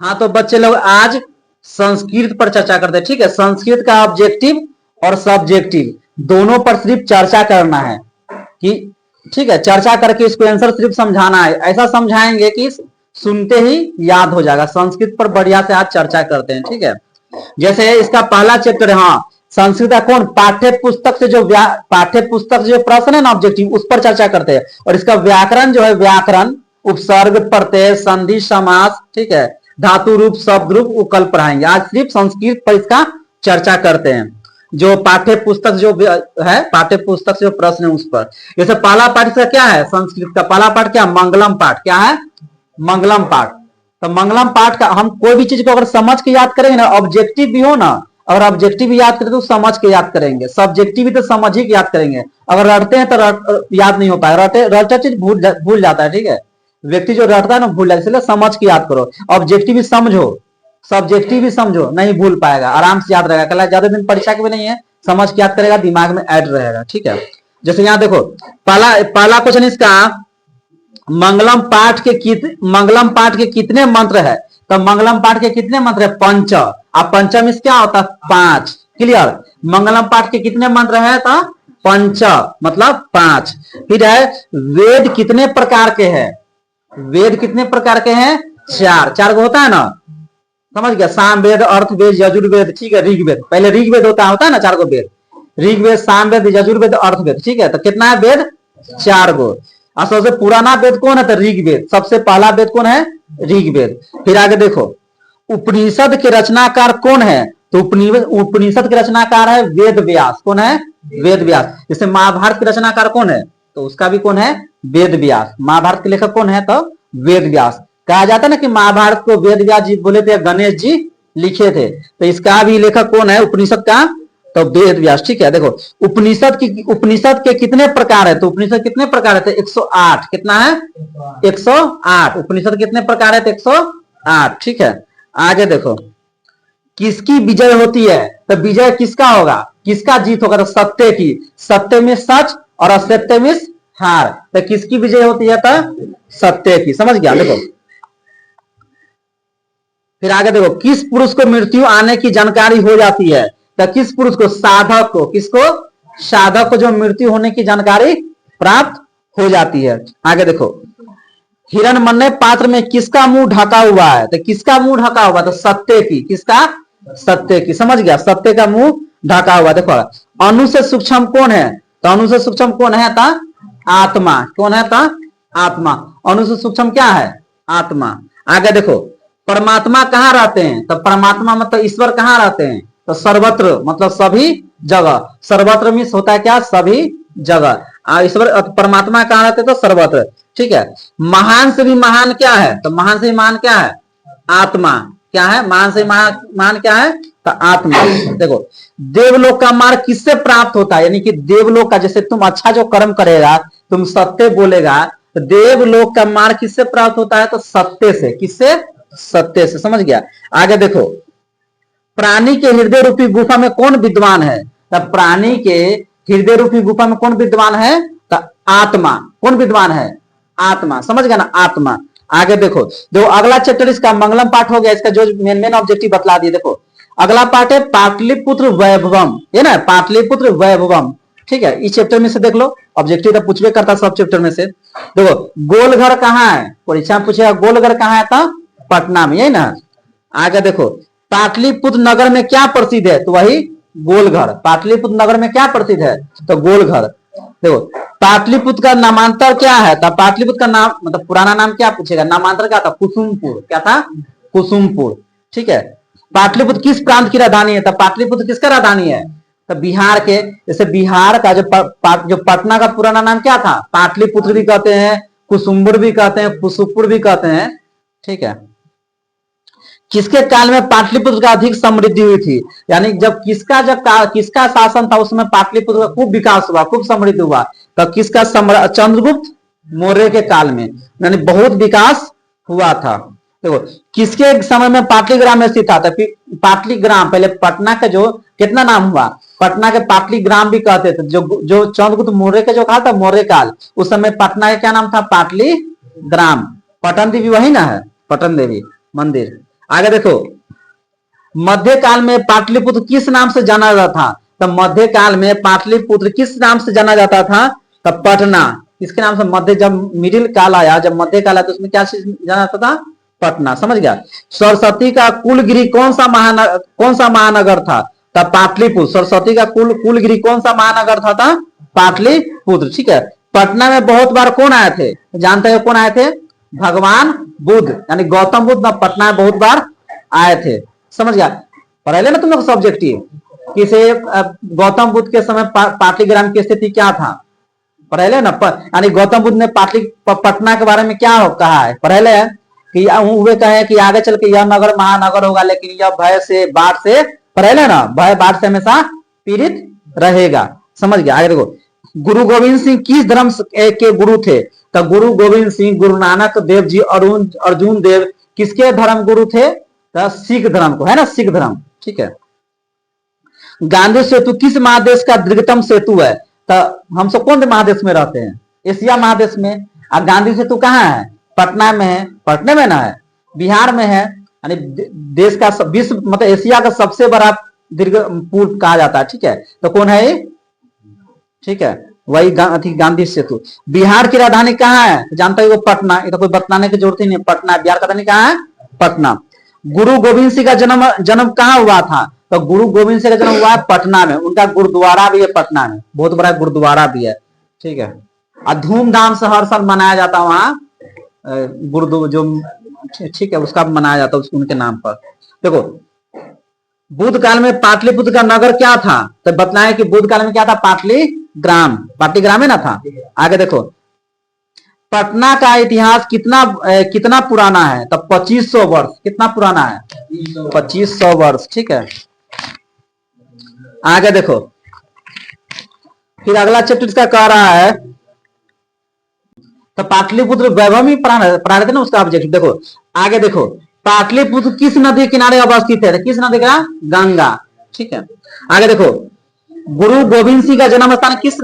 हाँ तो बच्चे लोग आज संस्कृत पर चर्चा करते हैं। ठीक है, संस्कृत का ऑब्जेक्टिव और सब्जेक्टिव दोनों पर सिर्फ चर्चा करना है कि ठीक है, चर्चा करके इसको आंसर सिर्फ समझाना है। ऐसा समझाएंगे कि सुनते ही याद हो जाएगा। संस्कृत पर बढ़िया से आज चर्चा करते हैं। ठीक है, जैसे इसका पहला चैप्टर है, हाँ संस्कृत का कौन, पाठ्य पुस्तक से जो प्रश्न है ना ऑब्जेक्टिव, उस पर चर्चा करते हैं। और इसका व्याकरण जो है, व्याकरण, उपसर्ग, प्रत्यय, संधि, समास, ठीक है, धातु रूप, शब्द रूप, उकल पढ़ाएंगे। आज सिर्फ संस्कृत पर इसका चर्चा करते हैं। जो पाठ्य पुस्तक जो है, पाठ्य पुस्तक से जो प्रश्न है उस पर। जैसे पहला पाठ इसका क्या है, संस्कृत का पहला पाठ क्या, मंगलम पाठ। क्या है, मंगलम पाठ। तो मंगलम पाठ का हम कोई भी चीज को अगर समझ के याद करेंगे ना, ऑब्जेक्टिव भी हो ना, अगर ऑब्जेक्टिव भी याद करें तो समझ के याद करेंगे, सब्जेक्टिव भी तो समझ ही के याद करेंगे। अगर रटते हैं तो याद नहीं हो पाएगा, रटते चीज भूल जाता है। ठीक है, व्यक्ति जो रटता है ना भूल जाता है, इसलिए समझ के याद करो। ऑब्जेक्टिव भी समझो, सब्जेक्टिव भी समझो, नहीं भूल पाएगा, आराम से याद रहेगा। कल ज्यादा दिन परीक्षा के भी नहीं है, समझ के याद करेगा, दिमाग में ऐड रहेगा। ठीक है, जैसे यहाँ देखो पहला क्वेश्चन इसका, मंगलम पाठ के कितने मंत्र है। तो मंगलम पाठ के कितने मंत्र है, पंच। अब पंचम इस क्या होता है, 5। क्लियर, मंगलम पाठ के कितने मंत्र है, तो पंच मतलब 5। फिर है वेद कितने प्रकार के हैं, वेद कितने प्रकार के हैं, 4 होता है ना, समझ गया, साम वेद, अर्थ वेद, यजुर्वेद, ठीक है, ऋग्वेद। पहले ऋग्वेद होता है ना, 4 वेद, ऋग्वेद, सामवेद, यजुर्वेद, अर्थवेद। ठीक है, तो कितना है वेद, 4। और सबसे पुराना वेद कौन है, तो ऋग्वेद। सबसे पहला वेद कौन है, ऋग्वेद। फिर आगे देखो, उपनिषद के रचनाकार कौन है, तो उपनिषद के रचनाकार है वेद व्यास। कौन है, वेद व्यास। जैसे महाभारत के रचनाकार कौन है, तो उसका भी कौन है, वेद व्यास। महाभारत के लेखक कौन है, तो वेद व्यास। कहा जाता है ना कि महाभारत को वेद व्यास जी बोले थे, गणेश जी लिखे थे, तो इसका भी लेखक कौन है, उपनिषद का, तो वेद व्यास। ठीक है, देखो उपनिषद के कितने प्रकार है, तो उपनिषद कितने प्रकार है, तो 108। कितना है, 108। उपनिषद कितने प्रकार है, तो 108। ठीक है, आगे देखो, किसकी विजय होती है, तो विजय किसका होगा, किसका जीत होगा, तो सत्य की। सत्य में सच और असत्य में हार। तो किसकी विजय होती है, तो सत्य की। समझ गया, देखो फिर आगे देखो, किस पुरुष को मृत्यु आने की जानकारी हो जाती है, तो किस पुरुष को, साधक को। किसको, साधक को जो मृत्यु होने की जानकारी प्राप्त हो जाती है। आगे देखो, हिरण्मय पात्र में किसका मुंह ढका हुआ है, तो किसका मुंह ढका हुआ, तो सत्य की। किसका, सत्य की। समझ गया, सत्य का मुंह ढका हुआ। देखो अणु से सूक्ष्म कौन है, तो अणु से सूक्ष्म कौन है, तो आत्मा। कौन है, तो आत्मा। अणु से सूक्ष्म क्या है, आत्मा। आगे देखो, परमात्मा कहाँ रहते हैं, तो परमात्मा मतलब ईश्वर कहाँ रहते हैं, तो सर्वत्र मतलब सभी जगह। सर्वत्र में होता है क्या, सभी जगह। ईश्वर परमात्मा कहाँ रहते हैं, तो सर्वत्र। ठीक है, महान से भी महान क्या है, तो महान से भी महान क्या है, आत्मा। क्या है, महान से महान क्या है, तो आत्मा। देखो, देवलोक का मार्ग किससे प्राप्त होता है, यानी कि देवलोक का, जैसे तुम अच्छा जो कर्म करेगा, तुम सत्य बोलेगा, तो देवलोक का मार्ग किससे प्राप्त होता है, तो सत्य से। किससे, सत्य से। समझ गया, आगे देखो, प्राणी के हृदय रूपी गुफा में कौन विद्वान है, तब प्राणी के हृदय रूपी गुफा में कौन विद्वान है, तो आत्मा। कौन विद्वान है, आत्मा। समझ गया ना, आत्मा। आगे देखो, जो अगला चैप्टर इसका मंगलम पाठ हो गया, इसका जो मेन ऑब्जेक्टिव बतला दिए। देखो अगला पाठ है पाटलिपुत्र वैभवम, है ना, पाटलिपुत्र वैभवम। ठीक है, इस चैप्टर में से देख लो, ऑब्जेक्टिव तो पूछवे करता सब चैप्टर में से। देखो गोलघर कहाँ है, परीक्षा में पूछेगा गोलघर कहाँ है, तो पटना में, यही ना। आगे देखो, पाटलिपुत्र नगर में क्या प्रसिद्ध है, तो वही गोलघर। पाटलिपुत्र नगर में क्या प्रसिद्ध है, तो गोलघर। देखो पाटलिपुत्र का नामांतर क्या है, तो पाटलिपुत्र का नाम मतलब पुराना नाम क्या पूछेगा, नामांतर क्या था, कुसुमपुर। क्या था, कुसुमपुर। ठीक है, पाटलिपुत्र किस प्रांत की राजधानी है, तो पाटलिपुत्र किसका राजधानी है, तो बिहार के। जैसे बिहार का जो पटना का पुराना नाम क्या था, पाटलिपुत्र भी कहते हैं, कुसुमपुर भी कहते हैं, कुसुमपुर भी कहते हैं। ठीक है, किसके काल में पाटलिपुत्र का अधिक समृद्धि हुई थी, यानी जब किसका शासन था उसमें पाटलिपुत्र का खूब विकास हुआ, खूब समृद्धि हुआ, तो किसका, चंद्रगुप्त मौर्य के काल में, यानी बहुत विकास हुआ था। देखो किसके समय में पाटलिग्राम स्थित था, तो पाटलिग्राम पहले पटना का जो कितना नाम हुआ, पटना के पाटलिग्राम भी कहते थे। जो चंद्रगुप्त मौर्य का जो काल था, मौर्य काल, उस समय पटना का क्या नाम था, पाटलिग्राम। पटन देवी वही ना है, पटन देवी मंदिर। आगे देखो, मध्यकाल में पाटलिपुत्र किस नाम से जाना जाता था? तो मध्यकाल में पाटलिपुत्र किस नाम से जाना जाता था? तो पटना। इसके नाम से मध्य, जब मिडिल काल आया, जब मध्य काल आया तो उसमें क्या जाना जाता था? पटना। समझ गया? सरस्वती का कुलगिरी कौन सा महानगर था? तो पाटलिपुत्र। सरस्वती का कुलगिरी कौन सा महानगर था? पाटलिपुत्र। ठीक है। पटना में बहुत बार कौन आए थे? जानते हो कौन आए थे? भगवान बुद्ध, यानी गौतम बुद्ध पटना में बहुत बार आए थे। समझ गया? पढ़े ना तुम लोग सब्जेक्टिव किसे गौतम बुद्ध के समय पाटलिग्राम की स्थिति क्या था? पढ़े ना, यानी गौतम बुद्ध ने पटना के बारे में क्या कहा है? पढ़े कि वे कहे कि आगे चल के यह नगर महानगर होगा, लेकिन यह भय से, बाढ़ से, पढ़े ना, भय बाढ़ से हमेशा पीड़ित रहेगा। समझ गया? आगे देखो, गुरु गोविंद सिंह किस धर्म के गुरु थे? तो गुरु गोविंद सिंह गुरु नानक देव जी, अर्जुन देव किसके धर्म गुरु थे? तो सिख धर्म को, है ना, सिख धर्म। ठीक है। गांधी सेतु किस महादेश का दीर्घतम सेतु है? तो हम सब कौन महादेश में रहते हैं? एशिया महादेश में। और गांधी सेतु कहाँ है? पटना में है। पटना में ना है, बिहार में है। यानी देश का विश्व, मतलब एशिया का सबसे बड़ा दीर्घ पुल कहा जाता है। ठीक है। तो कौन है ये? ठीक है, वही गांधी सेतु। बिहार की राजधानी कहाँ है? जानते हो? पटना। ये तो कोई बताने की जरूरत ही नहीं, पटना। बिहार का राजधानी कहाँ है? पटना। गुरु गोविंद सिंह का जन्म कहाँ हुआ था? तो गुरु गोविंद सिंह का जन्म हुआ है पटना में। उनका गुरुद्वारा भी है पटना में, बहुत बड़ा गुरुद्वारा भी है। ठीक है। और धूमधाम से हर साल मनाया जाता है वहां गुरुद्वारा जो, ठीक है, उसका मनाया जाता है उनके नाम पर। देखो, बुद्ध काल में पाटलिपुत्र का नगर क्या था? तो बताया कि बुद्ध काल में क्या था? पाटलिग्राम। पाटलिग्राम है ना था। आगे देखो, पटना का इतिहास कितना पुराना है? तो 2500 वर्ष। कितना पुराना है? 2500 वर्ष। ठीक है। आगे देखो, फिर अगला चैप्टर इसका कह रहा है, तो पाटलिपुत्र वैभव ही पढ़ा रहे थे ना, उसका ऑब्जेक्ट। देखो आगे देखो, पाटलिपुत्र किस नदी किनारे अवस्थित है? किस नदी का? गंगा। ठीक है। आगे देखो, गुरु गोविंद सिंह का जन्म स्थान किस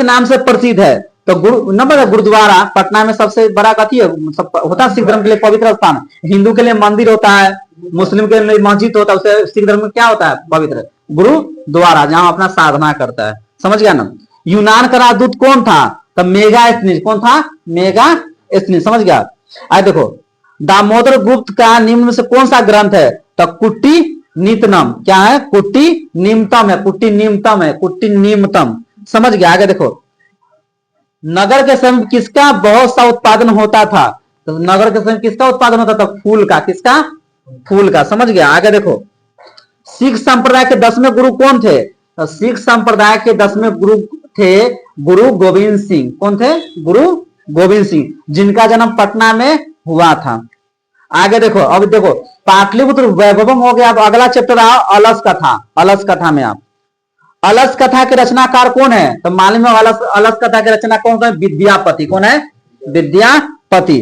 नाम से प्रसिद्ध है? तो गुरुद्वारा। पटना में सबसे बड़ा कथी है? होता है सिख धर्म के लिए पवित्र स्थान। हिंदू के लिए मंदिर होता है, मुस्लिम के लिए मस्जिद होता है, उसे सिख धर्म में क्या होता है? पवित्र गुरुद्वारा, जहां अपना साधना करता है। समझ गया ना? यूनान का राजदूत कौन था? तो मेगास्थनीज। कौन था? मेगास्थनीज। समझ गया? आज देखो, दामोदर गुप्त का निम्न में से कौन सा ग्रंथ है? तो कुट्टी नीतनम। क्या है? कुट्टी निम्नतम है। कुट्टी निम्नतम है। कुट्टी निम्नतम। समझ गया? आगे देखो, नगर के समय किसका बहुत सा उत्पादन होता था? तो नगर के समय किसका उत्पादन होता था? फूल का। किसका? फूल का। समझ गया? आगे देखो, सिख संप्रदाय के 10वें गुरु कौन थे? तो सिख संप्रदाय के 10वें गुरु थे गुरु गोविंद सिंह। कौन थे? गुरु गोविंद सिंह, जिनका जन्म पटना में हुआ था। आगे देखो, अब देखो, पाटलिपुत्र वैभवम हो गया। अब अगला चैप्टर आओ, अलस कथा। अलस कथा में आप, अलस कथा के रचनाकार कौन है? तो मालूम है अलस कथा के रचना कौन है? विद्यापति। कौन है? विद्यापति।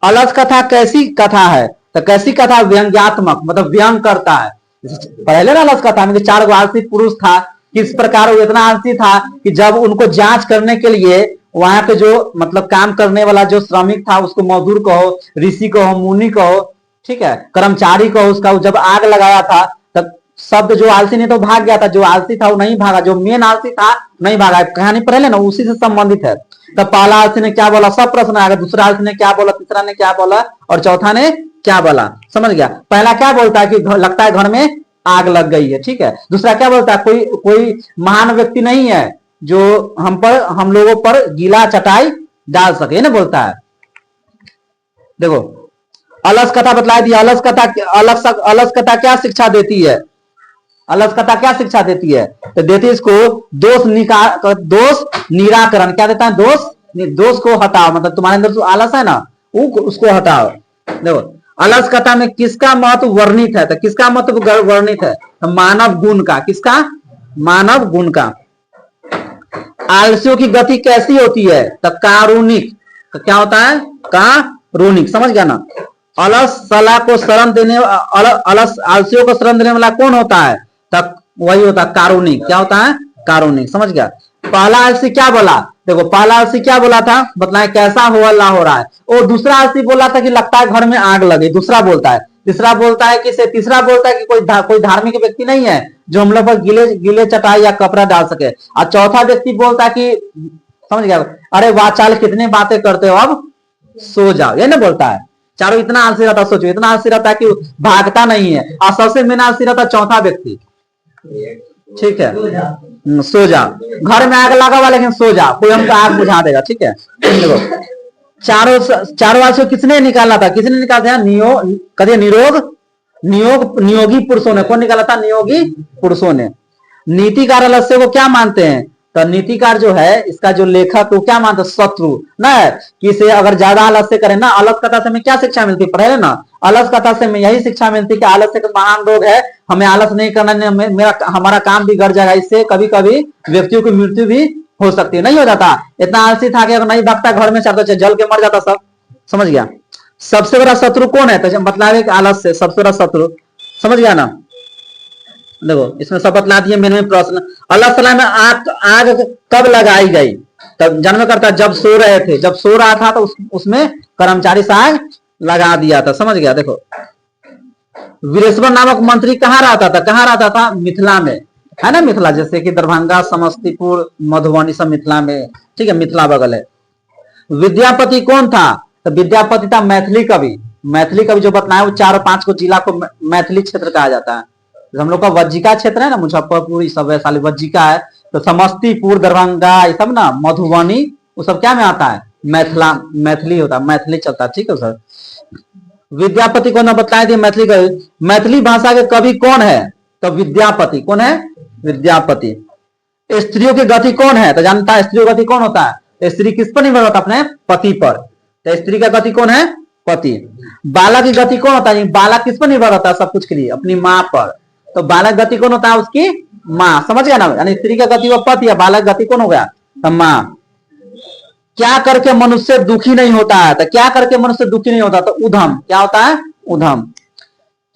अलस कथा कैसी कथा है? तो कैसी कथा? व्यंग्यात्मक, मतलब व्यंग करता है। पहले ना अलस कथा में 4 आलसी पुरुष था, किस प्रकार वो इतना आलसी था कि जब उनको जांच करने के लिए वहां पे जो, मतलब काम करने वाला जो श्रमिक था, उसको मजदूर कहो, ऋषि कहो, मुनि कहो, ठीक है, कर्मचारी कहो, उसका जब आग लगाया था, तब शब्द जो आलसी नहीं तो भाग गया था, जो आलसी था वो नहीं भागा, जो मेन आलसी था नहीं भागा। कहानी पढ़े ना, उसी से संबंधित है। तब पहला आलसी ने क्या बोला? सब प्रश्न आ गया। दूसरा आलसी ने क्या बोला? तीसरा ने क्या बोला? और चौथा ने क्या बोला? समझ गया? पहला क्या बोलता है कि लगता है घर में आग लग गई है। ठीक है। दूसरा क्या बोलता है? कोई महान व्यक्ति नहीं है जो हम लोगों पर गीला चटाई डाल सके, ना बोलता है। देखो, अलस कथा बतला दी। अलस कथा क्या शिक्षा देती है? अलस कथा क्या शिक्षा देती है? तो देती है इसको दोष निराकरण। क्या देता है? दोष को हटाओ, मतलब तुम्हारे अंदर जो आलस है ना, उसको हटाओ। देखो, अलस कथा में किसका महत्व वर्णित है? तो किसका महत्व वर्णित है? तो मानव गुण का। किसका? मानव गुण का। आलसियों की गति कैसी होती है? तो कारुणिक। तो क्या होता है? कारुणिक। समझ गया ना? अलस सला को शरण देने, अलस आलसियों को शरण देने वाला कौन होता है? तब वही होता है कारुणिक। क्या होता है? कारुणिक। समझ गया? पहला आलसी क्या बोला? देखो, पहला आलसी क्या बोला था? बताएं, कैसा हो अल्लाह हो रहा है। और दूसरा आलसी बोला था कि लगता है घर में आग लगे। दूसरा बोलता है, तीसरा बोलता है किसे, तीसरा बोलता है कि कोई धार्मिक व्यक्ति नहीं है जो हम लोग पर गिले गिले चटाई या कपड़ा डाल सके। और चौथा व्यक्ति बोलता है कि समझ गया, अरे वाह चाल कितनी बातें करते हो, अब सो जाओ, ये ना बोलता है। चारों इतना आलसी रहता, सोचो इतना आलसी रहता है कि भागता नहीं है। और सबसे मेन आलसी रहता चौथा व्यक्ति, ठीक है, सो जा, घर में आग लगा हुआ लेकिन सो जा, कोई हमको आग बुझा देगा, ठीक है। देखो चारों आलसी किसने निकाला था, किसने निकाला था, नियोगी पुरुषों ने। कौन निकाला था, नियोगी पुरुषों ने। नीतिकार आलस्य को क्या मानते हैं, तो नीतिकार जो है इसका जो लेखक वो क्या मानते, शत्रु ना है कि इसे अगर ज्यादा आलस्य करे ना, अलस कथा से हमें क्या शिक्षा मिलती, पढ़े ना, अलस कथा से हमें यही शिक्षा मिलती कि आलस्य का महान रोग है, हमें आलस नहीं करना, हमारा काम बिगड़ जाएगा, इससे कभी कभी व्यक्तियों की मृत्यु भी हो सकती है। नहीं हो जाता, इतना आलसी था कि अगर नहीं भागता घर में चाहता जल के मर जाता सब, समझ गया। सबसे बड़ा शत्रु कौन है, तो मतलब आलस से सबसे बड़ा शत्रु, समझ गया ना। देखो इसमें सब बतला दिए। मेन में प्रश्न, अल्लाह सलाह में आग कब लगाई गई, तब जन्म करता जब सो रहे थे, जब सो रहा था तो उसमें कर्मचारी से आग लगा दिया था, समझ गया। देखो वीरेश्वर नामक मंत्री कहाँ रहता था, कहाँ रहता था, मिथिला में, है ना, मिथिला, जैसे कि दरभंगा, समस्तीपुर, मधुबनी सब मिथिला में, ठीक है, मिथिला बगल है। विद्यापति कौन था, तो विद्यापति था मैथिली कवि। मैथिली कवि जो बतलाया वो 4-5 को जिला को मैथिली क्षेत्र कहा जाता है। हम लोग का वज्जिका क्षेत्र है ना, मुजफ्फरपुर, ये सब वैशाली वज्जिका है, तो समस्तीपुर, दरभंगा, ये सब ना, मधुबनी, वो सब क्या में आता है, मैथिला, मैथिली होता है, मैथिली चलता है, ठीक है सर। विद्यापति को ना बताए थे मैथिली कवि। मैथिली भाषा के कवि कौन है, तो विद्यापति। कौन है, विद्यापति। स्त्रियों की गति कौन है, तो जानता है स्त्रियों की गति कौन होता है, स्त्री किस पर निर्भर होता है, अपने पति पर, तो स्त्री का गति कौन है, पति। बालक की गति कौन होता है, बालक किस पर निर्भर होता है सब कुछ के लिए, अपनी माँ पर, तो बालक गति कौन होता है, उसकी माँ, समझ गया ना, यानी स्त्री का गति वो पति है, बालक गति कौन हो गया, तो माँ। क्या करके मनुष्य दुखी नहीं होता है, तो क्या करके मनुष्य दुखी नहीं होता, तो उधम, क्या होता है, उधम।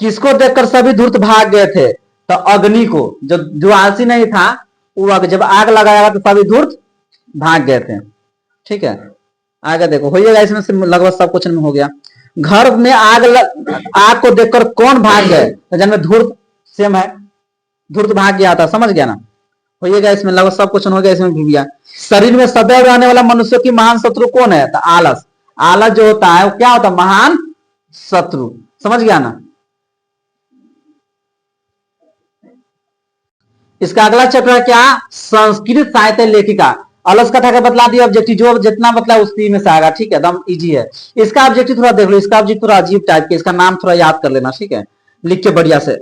किसको देखकर सभी धूर्त भाग गए थे, तो अग्नि को, जो आलसी नहीं था वो जब आग लगाया तो सभी धूर्त भाग गए थे, ठीक है। आगे देखो, हो जाएगा, इसमें से लगभग सब क्वेश्चन में हो गया। घर में आग को देखकर कौन भाग गए, तो जन्म धूर्त सेम है, धूर्त भाग गया था, समझ गया ना। होइएगा, इसमें लगभग सब क्वेश्चन हो गया, इसमें भी गया। शरीर में सदैव रहने वाला मनुष्य की महान शत्रु कौन है, तो आलस। आलस जो होता है वो क्या होता है, महान शत्रु, समझ गया ना। इसका अगला चैप्टर है क्या, संस्कृत साहित्य लेखिका। अलस कथा का बतला दिया, ऑब्जेक्टिव जो जितना बतला उसी में से आएगा, ठीक है, एकदम इजी है। इसका ऑब्जेक्टिव थोड़ा देख लो, इसका ऑब्जेक्टिव थोड़ा अजीब टाइप के, इसका नाम थोड़ा याद कर लेना, ठीक है, लिख के बढ़िया से।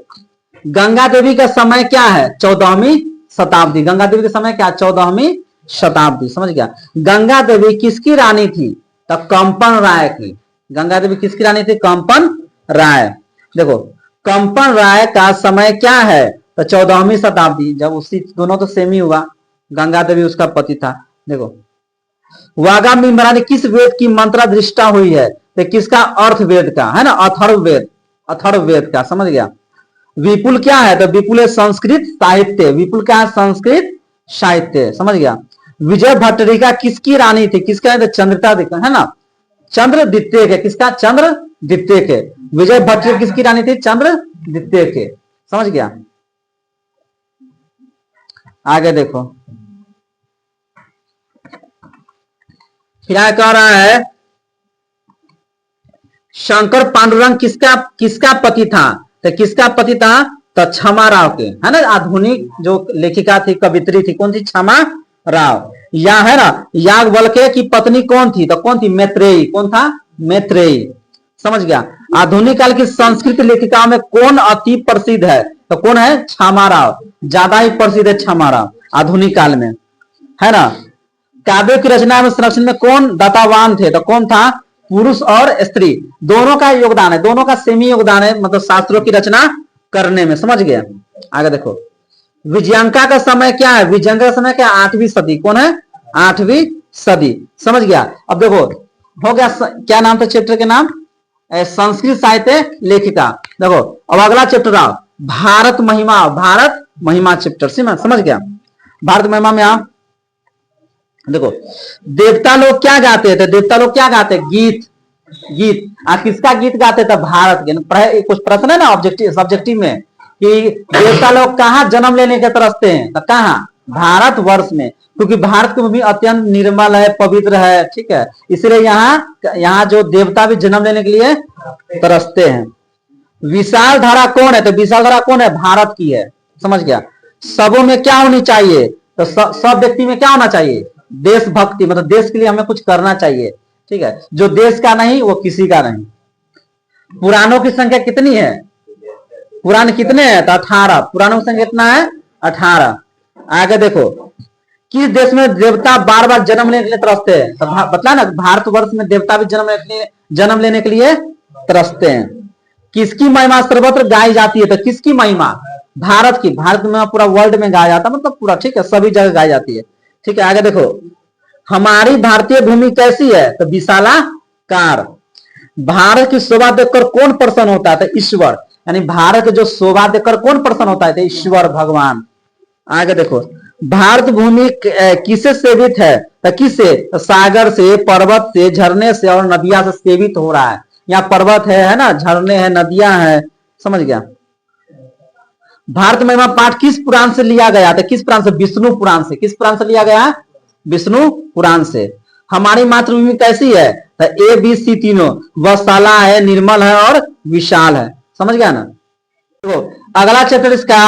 गंगा देवी का समय क्या है, 14वीं शताब्दी। गंगा देवी का समय क्या, 14वीं शताब्दी, समझ गया। गंगा देवी किसकी रानी थी, तो कंपन राय की। गंगा देवी किसकी रानी थी, कंपन राय। देखो कंपन राय का समय क्या है, तो 14वीं शताब्दी, जब उसी दोनों तो सेम ही हुआ, गंगा देवी उसका पति था। देखो वाघामी महारानी किस वेद की मंत्रा दृष्टा हुई है, तो किसका, अर्थ वेद का, है ना, अथर्ववेद, अथर्ववेद का, समझ गया। विपुल क्या है, तो विपुल है संस्कृत साहित्य। विपुल क्या है, संस्कृत साहित्य, समझ गया। विजय भट्टरिका किसकी रानी थी, किसका है, तो चंद्रिका, है ना, चंद्र द्वितीय के, किसका, चंद्र द्वितीय के। विजय भट्टरिका किसकी रानी थी, चंद्र द्वितीय के, समझ गया। आगे देखो, फिर कह रहा है शंकर पांडुरंग किसका पति था, तो किसका पति था, तो क्षमा राव के, है ना। आधुनिक जो लेखिका थी, कवित्री थी, कौन थी, क्षमा राव। या है ना, याज्ञवल्क्य की पत्नी कौन थी, तो कौन थी, मैत्रेयी। कौन था, मैत्रेयी, समझ गया। आधुनिक काल की संस्कृत लेखिकाओं में कौन अति प्रसिद्ध है, तो कौन है, क्षमा राव, ज्यादा ही प्रसिद्ध है क्षमा राव आधुनिक काल में, है ना। काव्य की रचना में संरक्षण में कौन दातावान थे, तो कौन था, पुरुष और स्त्री, दोनों का योगदान है, दोनों का सेमी योगदान है, मतलब शास्त्रों की रचना करने में, समझ गया। आगे देखो, विजयांका का समय क्या है, विजयांका का समय क्या, 8वीं सदी। कौन है, 8वीं सदी, समझ गया। अब देखो हो गया, क्या नाम था चैप्टर के नाम, संस्कृत साहित्य लेखिका। देखो अब अगला चैप्टर आओ, भारत महिमा। भारत महिमा चैप्टर से समझ गया। भारत महिमा में आप देखो, देवता लोग क्या गाते थे, देवता लोग क्या गाते, गीत, गीत। किसका गीत गाते थे? भारत के। कुछ प्रश्न है ना ऑब्जेक्टिव सब्जेक्टिव में कि देवता लोग कहाँ जन्म लेने के तरसते हैं, तो कहाँ? भारत वर्ष में, क्योंकि भारत की भूमि अत्यंत निर्मल है, पवित्र है, ठीक है, इसलिए यहाँ जो देवता भी जन्म लेने के लिए तरसते हैं। विशाल धारा कौन है? तो विशाल धारा कौन है? भारत की है, समझ गया। सबों में क्या होनी चाहिए? तो सब व्यक्ति में क्या होना चाहिए? देशभक्ति, मतलब देश के लिए हमें कुछ करना चाहिए, ठीक है। जो देश का नहीं वो किसी का नहीं। पुराणों की संख्या कितनी है? पुराण कितने हैं? तो 18। पुराणों की संख्या कितना है? 18। आगे देखो, किस देश में देवता बार बार जन्म लेने के लिए तरसते हैं? तो बतला ना, भारतवर्ष में देवता भी जन्म लेने के लिए तरसते हैं। किसकी महिमा सर्वत्र गाई जाती है? तो किसकी महिमा? भारत की। भारत में पूरा वर्ल्ड में गाया जाता है, मतलब पूरा, ठीक है, सभी जगह गाई जाती है, ठीक है। आगे देखो, हमारी भारतीय भूमि कैसी है? तो विशालाकार। भारत की शोभा देखकर कौन प्रसन्न होता है? तो ईश्वर। यानी भारत की जो शोभा देखकर कौन प्रसन्न होता है? तो ईश्वर भगवान। आगे देखो, भारत भूमि किससे सेवित है? तो किससे? तो सागर से, पर्वत से, झरने से और नदियां से सेवित हो रहा है। यहाँ पर्वत है ना, झरने हैं, नदियां हैं, समझ गया। भारत महिमा पाठ किस पुराण से लिया गया? तो किस पुराण से? विष्णु पुराण से। किस पुराण से लिया गया? विष्णु पुराण से। हमारी मातृभूमि कैसी है? तो ए बी सी तीनों, वसाला है, निर्मल है और विशाल है, समझ गया ना। तो अगला चैप्टर इसका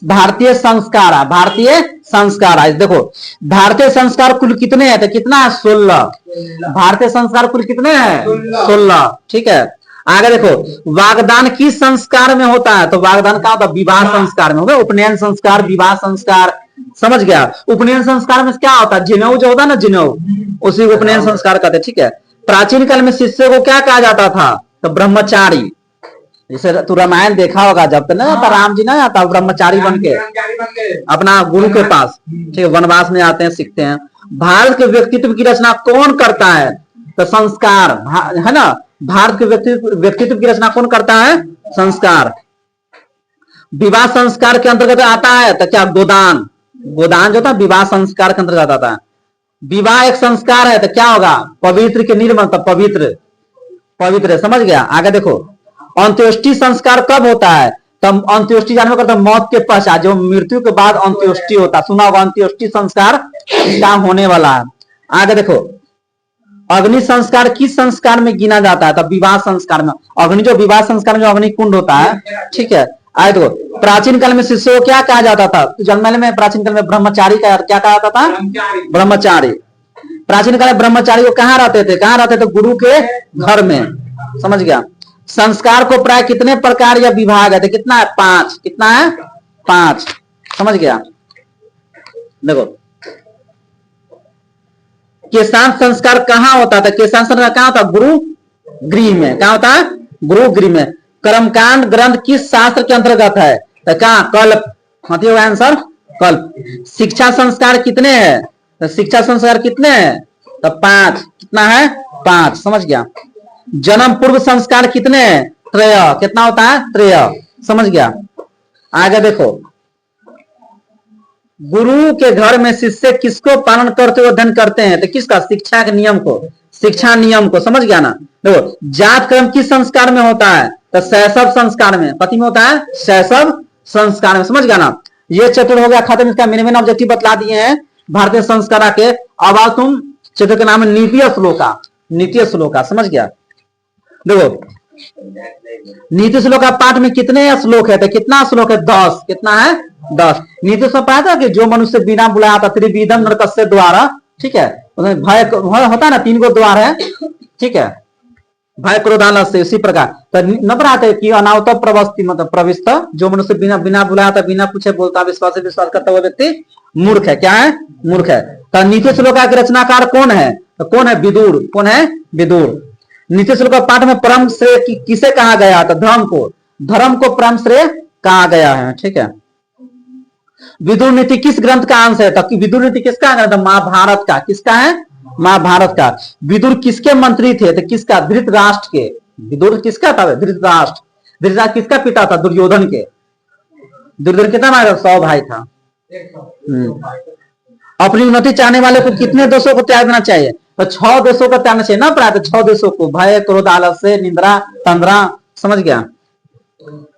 भारतीय संस्कार है। भारतीय संस्कार है, देखो भारतीय संस्कार कुल कितने हैं? तो कितना है? 16। भारतीय संस्कार कुल कितने हैं? 16, ठीक है। आगे देखो, वागदान किस संस्कार में होता है? तो वागदान का होता है विवाह संस्कार में। हो गया, उपनयन संस्कार, विवाह संस्कार, समझ गया। उपनयन संस्कार में क्या होता है? जिनेऊ जो होता है ना, जिनेऊ, उसी को उपनयन संस्कार कहते हैं, ठीक है। प्राचीन काल में शिष्य को क्या कहा जाता था? तो ब्रह्मचारी। जैसे तू रामायण देखा होगा, जब तक ना आता राम जी ना आता ब्रह्मचारी बन के अपना गुरु के पास, ठीक है, वनवास में आते हैं, सीखते हैं। भारत के व्यक्तित्व की रचना कौन करता है? तो संस्कार, है ना। भारत के व्यक्तित्व की रचना कौन करता है? संस्कार। विवाह संस्कार के अंतर्गत आता है तो क्या? गोदान। गोदान जो था विवाह संस्कार के अंतर्गत आता है। विवाह एक संस्कार है तो क्या होगा? पवित्र के निर्मल, तो पवित्र, पवित्र, समझ गया। आगे देखो, अंत्येष्टि संस्कार कब होता है? तब अंत्येष्टि जानवर करता मौत के पश्चात, जो मृत्यु के बाद अंत्येष्टि होता, सुना होगा अंत्येष्टि संस्कार क्या होने वाला है। आगे देखो, अग्नि संस्कार किस संस्कार में गिना जाता है? तब विवाह संस्कार में। अग्नि जो विवाह संस्कार में जो अग्नि कुंड होता है, ठीक है। आगे देखो, प्राचीन काल में शिष्य को क्या कहा जाता था? जन्मल में प्राचीन काल में ब्रह्मचारी का क्या कहा जाता था? ब्रह्मचारी। प्राचीन काल में ब्रह्मचारी को कहाँ रहते थे? कहाँ रहते थे? गुरु के घर में, समझ गया। संस्कार को प्राय कितने प्रकार या विभाग है? तो कितना है? 5। कितना है? 5, समझ गया। देखो, किसान संस्कार कहाँ होता था? किसान संस्कार कहाँ होता? गुरु गृह में। कहाँ होता है? गुरु गृह में। कर्मकांड ग्रंथ किस शास्त्र के अंतर्गत है? तो कहाँ? कल्प। होती होगा आंसर, कल्प। शिक्षा संस्कार कितने हैं? तो शिक्षा संस्कार कितने हैं? तो 5। कितना है? 5, समझ गया। जन्म पूर्व संस्कार कितने हैं? 3। कितना होता है? 3, समझ गया। आगे देखो, गुरु के घर में शिष्य किसको पालन करते हुए अध्ययन करते हैं? तो किसका? शिक्षा के नियम को, शिक्षा नियम को, समझ गया ना। देखो, जात कर्म किस संस्कार में होता है? तो शैशव संस्कार में। कथी में होता है? शैशव संस्कार में, समझ गया ना। ये चैप्टर हो गया खत्म। इसका मेन ऑब्जेक्टिव बतला दिए हैं भारतीय संस्कार के। अब आओ तुम, चैप्टर का नाम है नीति श्लोका। नीति श्लोका, समझ गया। देखो, नीति श्लोका पाठ में कितने श्लोक है? तो कितना श्लोक है? 10। कितना है? 10। नीति श्लोक पाया था कि जो मनुष्य बिना बुलाया था त्रिविधम नरकस्य द्वारा, ठीक है, उसमें भय होता है ना, 3 गो द्वार है, ठीक है, भय क्रोधान से। इसी प्रकार तो न पढ़ाते कि अनावत प्रवस्ति, मतलब प्रविष्ट, जो मनुष्य बिना बुलाया था, बिना पूछे बोलता, विश्वास करता हुआ व्यक्ति मूर्ख है। क्या है? मूर्ख है। तो नीति श्लोका के रचनाकार कौन है? तो कौन है? विदुर। कौन है? विदुर। नीति श्लोका पाठ में परम श्रेय किसे कहा गया? तो धर्म को। धर्म को परम श्रेय कहा गया है, ठीक है। विदुर नीति किस ग्रंथ का अंश है? तो विदुर नीति किसका ग्रंथ है? महाभारत का। किसका है? महाभारत का। विदुर किसके मंत्री थे? तो किसका? धृतराष्ट्र के। विदुर किसका था? धृतराष्ट्र। धृतराष्ट्र किसका पिता था? दुर्योधन के। दुर्योधन कितना भाई? 100 भाई था। अपनी उन्नति चाहने वाले को कितने दोषों को त्याग देना चाहिए? तो 6 देशों का त्यागना चाहिए ना प्राय, तो 6 देशों को भय, क्रोध, आलस्य, निंद्रा, तंद्रा, समझ गया।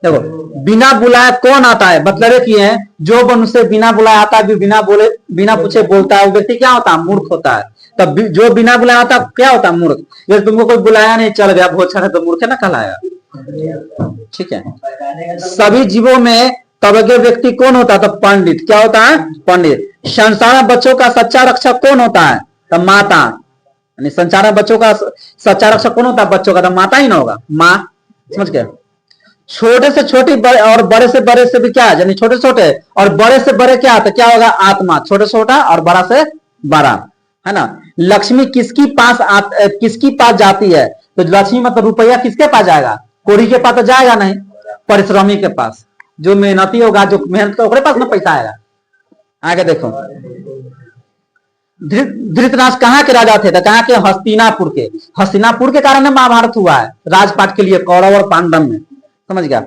देखो बिना बुलाए कौन आता है, मतलब किए हैं जो मनुष्य बिना बुलाए आता है, बिना बोले बिना पूछे बोलता है, वो व्यक्ति क्या होता है, मूर्ख होता है। तब जो बिना बुलाया होता है क्या होता है, मूर्ख। यदि तुमको कोई बुलाया नहीं चल गया भोज छा तो मूर्ख है ना कहलाएगा। ठीक है। सभी जीवों में तबके व्यक्ति कौन होता है, तो पंडित। क्या होता है, पंडित। संसार में बच्चों का सच्चा रक्षक कौन होता है, तो माता। यानी संसार में बच्चों का सच्चा रक्षक कौन होता है, बच्चों का, तो माता ही ना होगा, माँ। समझ गए। छोटे से छोटी और बड़े से भी क्या है, यानी छोटे छोटे और बड़े से बड़े क्या तो क्या होगा, आत्मा। छोटे छोटा और बड़ा से बड़ा, है ना। लक्ष्मी किसकी पास जाती है, तो लक्ष्मी मतलब रुपया किसके पास जाएगा, कोरी के पास तो जाएगा नहीं, परिश्रमी के पास। जो मेहनती होगा, जो मेहनत का, उसके पास में पैसा आएगा। आगे देखो, धृतराष्ट्र कहाँ के राजा थे, तो कहाँ के, हस्तिनापुर के। हस्तिनापुर के कारण महाभारत हुआ है, राजपाट के लिए, कौरव और पांडव में। समझ गया।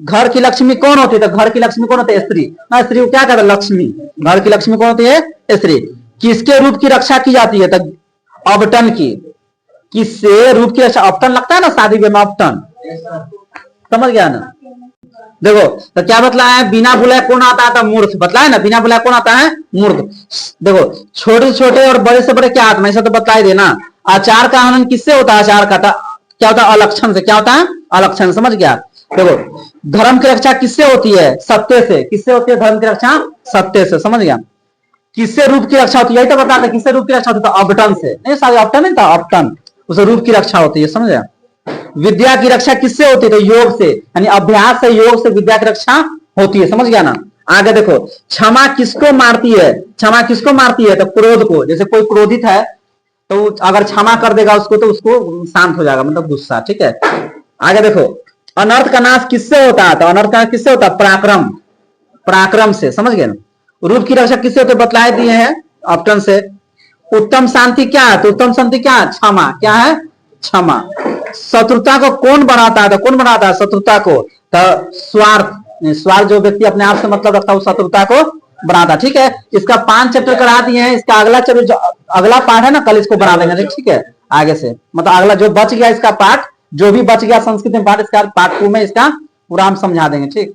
घर की लक्ष्मी कौन होती है, तो घर की लक्ष्मी कौन होती है, स्त्री। स्त्री को क्या कहते हैं, लक्ष्मी। घर की लक्ष्मी कौन होती है, स्त्री। किसके रूप की रक्षा की जाती है, तो अवटन की। किससे रूप की रक्षा, अवटन लगता है ना शादी में, अवटन। समझ गया ना। देखो तो क्या बतला है, बिना बुलाए कौन आता है, मूर्ख। बतला है ना, बिना बुलाए कौन आता है, मूर्ख। देखो छोटे छोटे और बड़े से बड़े क्या आत्मा, ऐसा तो बतला ही देना। आचार का हनन किससे होता है, आचार का क्या होता है, अलक्षण से। क्या होता है, अलक्षण। समझ गया। देखो धर्म की रक्षा किससे होती है, सत्य से। किससे होती है धर्म की रक्षा, सत्य से। समझ गया। किससे रूप की रक्षा होती है, यही तो बताते किससे रूप की रक्षा होती है, अवटन से। नहीं सारे अवटन नहीं था, अवटन, उसे रूप की रक्षा होती है। समझ गया। विद्या की रक्षा किससे होती है, तो योग से, यानी अभ्यास से, योग से विद्या की रक्षा होती है। समझ गया ना। आगे देखो, क्षमा किसको मारती है, क्षमा किसको मारती है, तो क्रोध को। जैसे कोई क्रोधित है तो अगर क्षमा कर देगा उसको, तो उसको शांत हो जाएगा, मतलब गुस्सा। ठीक है। आगे देखो, अनर्थ का नाश किससे होता है, तो अनर्थ का नाश किससे होता है, पराक्रम। पराक्रम से। समझ गए ना। रूप की रक्षा किससे होते, बतलाए दिए हैं ऑप्शन से। उत्तम शांति क्या है, तो उत्तम शांति क्या है, क्षमा। क्या है, क्षमा। शत्रुता को कौन बढ़ाता है, तो कौन बढ़ाता है शत्रुता को, तो स्वार्थ। स्वार्थ जो व्यक्ति अपने आप से मतलब रखता है, वो शत्रुता को बढ़ाता। ठीक है। इसका 5 चैप्टर करा दिए हैं। इसका अगला चैप्टर जो अगला पार्ट है ना, कल इसको बना देंगे। ठीक है। आगे से मतलब अगला जो बच गया इसका पार्ट, जो भी बच गया संस्कृत में पार्ट, इसका पार्ट 2 में इसका पूरा हम समझा देंगे। ठीक।